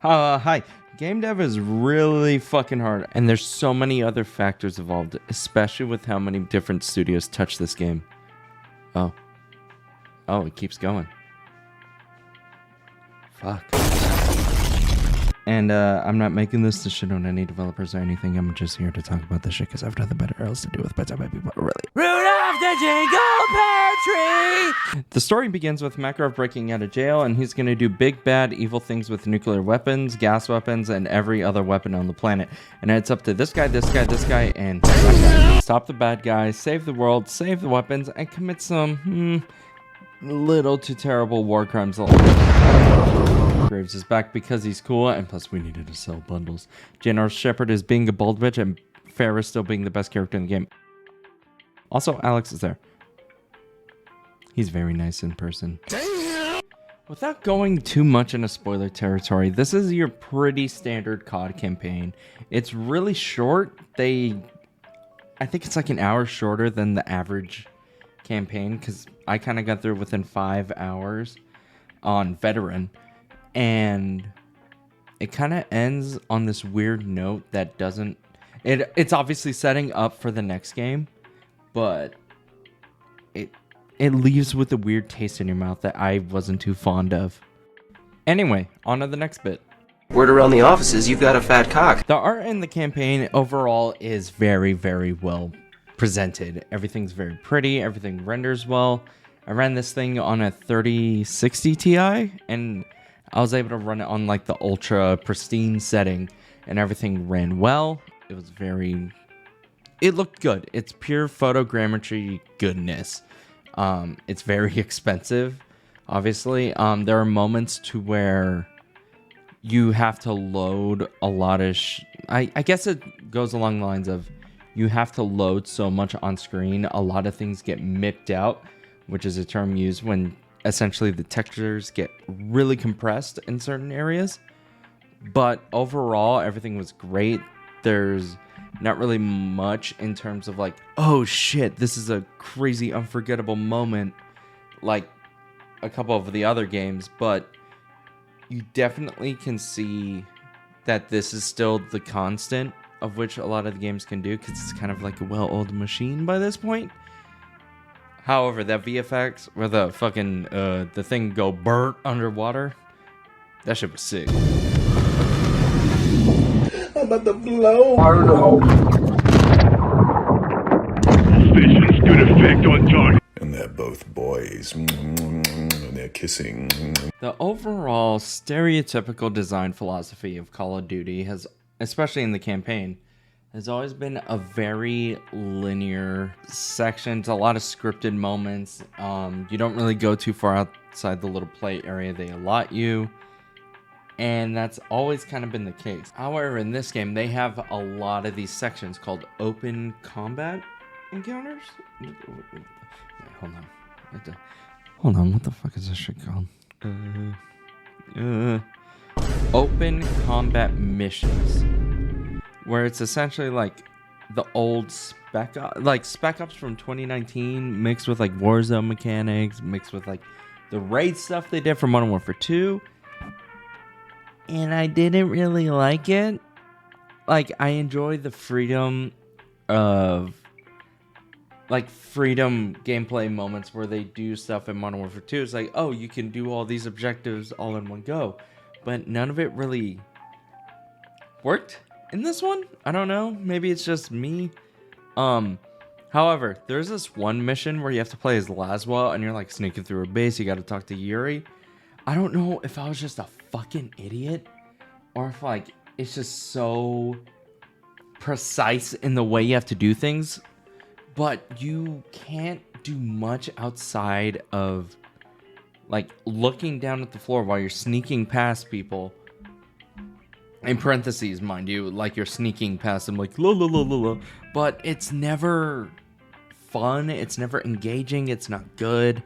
Hi. Game dev is really fucking hard, and there's so many other factors involved, especially with how many different studios touch this game. Oh, it keeps going. Fuck. And I'm not making this to shit on any developers or anything. I'm just here to talk about this shit because I've nothing better else to do with better people. Really. Rudolph the Jingle Pear Tree! The story begins with Makarov breaking out of jail, and he's gonna do big, bad, evil things with nuclear weapons, gas weapons, and every other weapon on the planet. And it's up to this guy, and that guy. Stop the bad guys, save the world, save the weapons, and commit some, little too terrible war crimes. Graves is back because he's cool, and plus we needed to sell bundles. General Shepard is being a bold bitch, and Farrah still being the best character in the game. Also, Alex is there. He's very nice in person. Without going too much into spoiler territory, this is your pretty standard COD campaign. It's really short. I think it's like an hour shorter than the average campaign, because I kind of got through within 5 hours on veteran. And it kind of ends on this weird note that doesn't... It's obviously setting up for the next game, but it leaves with a weird taste in your mouth that I wasn't too fond of. Anyway, on to the next bit. Word around the office is you've got a fat cock. The art in the campaign overall is very, very well presented. Everything's very pretty. Everything renders well. I ran this thing on a 3060 Ti, and I was able to run it on like the ultra pristine setting, and everything ran well. It looked good. It's pure photogrammetry goodness. It's very expensive, obviously. There are moments to where you have to load a lot of I guess it goes along the lines of you have to load so much on screen. A lot of things get mipped out, which is a term used when essentially the textures get really compressed in certain areas. But overall, everything was great. There's not really much in terms of like, oh shit, this is a crazy unforgettable moment like a couple of the other games, but you definitely can see that this is still the constant of which a lot of the games can do, because it's kind of like a well-oiled machine by this point. However, that VFX where the fucking the thing go burnt underwater, that shit was sick. I'm about to blow. Suspicions good effect on target. And they're both boys. And they're kissing. The overall stereotypical design philosophy of Call of Duty has, especially in the campaign, has always been a very linear sections, a lot of scripted moments. You don't really go too far outside the little play area they allot you. And that's always kind of been the case. However, in this game, they have a lot of these sections called open combat encounters. Wait, hold on. What the fuck is this shit called? Open combat missions, where it's essentially like the old Spec Ops from 2019 mixed with like Warzone mechanics, mixed with like the raid stuff they did from Modern Warfare 2. And I didn't really like it. Like, I enjoy the freedom of freedom gameplay moments where they do stuff in Modern Warfare 2. It's like, oh, you can do all these objectives all in one go. But none of it really worked in this one. I don't know. Maybe it's just me. However, there's this one mission where you have to play as Laswell and you're like sneaking through a base. You got to talk to Yuri. I don't know if I was just a fucking idiot or if like it's just so precise in the way you have to do things, but you can't do much outside of like looking down at the floor while you're sneaking past people, in parentheses mind you, like you're sneaking past them like la la la la la, but it's never fun, it's never engaging, it's not good.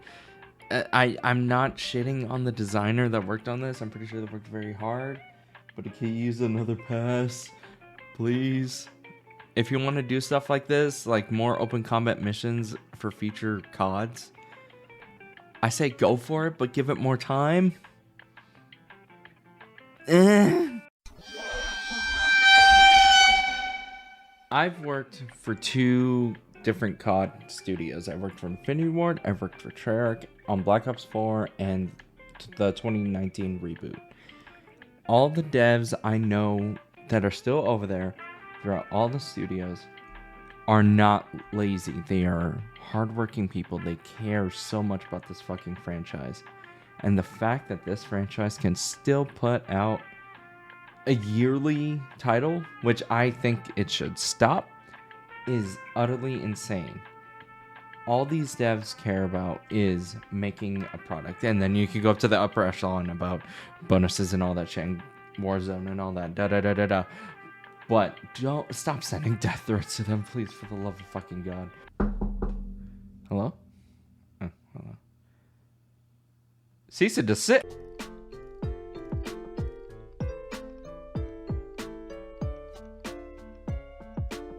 I'm not shitting on the designer that worked on this. I'm pretty sure they worked very hard. But can you use another pass? Please? If you want to do stuff like this, like more open combat missions for future CODs, I say go for it, but give it more time. I've worked for 2 different COD studios. I worked for Infinity Ward, I've worked for Treyarch on Black Ops 4 and the 2019 reboot. All the devs I know that are still over there throughout all the studios are not lazy. They are hardworking people. They care so much about this fucking franchise. And the fact that this franchise can still put out a yearly title, which I think it should stop, is utterly insane. All these devs care about is making a product. And then you can go up to the upper echelon about bonuses and all that shit, and Warzone and all that, da-da-da-da-da. But don't stop sending death threats to them, please, for the love of fucking God. Hello? Oh, hello. Cease and desist.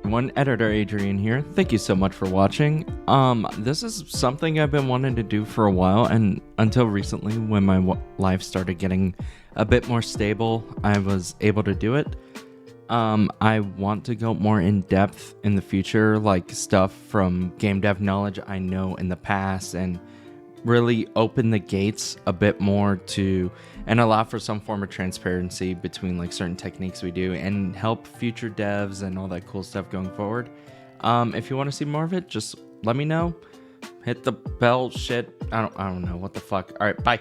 One editor, Adrian here. Thank you so much for watching. This is something I've been wanting to do for a while, and until recently, when my life started getting a bit more stable, I was able to do it. I want to go more in depth in the future, like stuff from game dev knowledge I know in the past, and really open the gates a bit more to, and allow for some form of transparency between like certain techniques we do, and help future devs and all that cool stuff going forward. If you want to see more of it, just let me know. Hit the bell shit. I don't know what the fuck. All right, bye.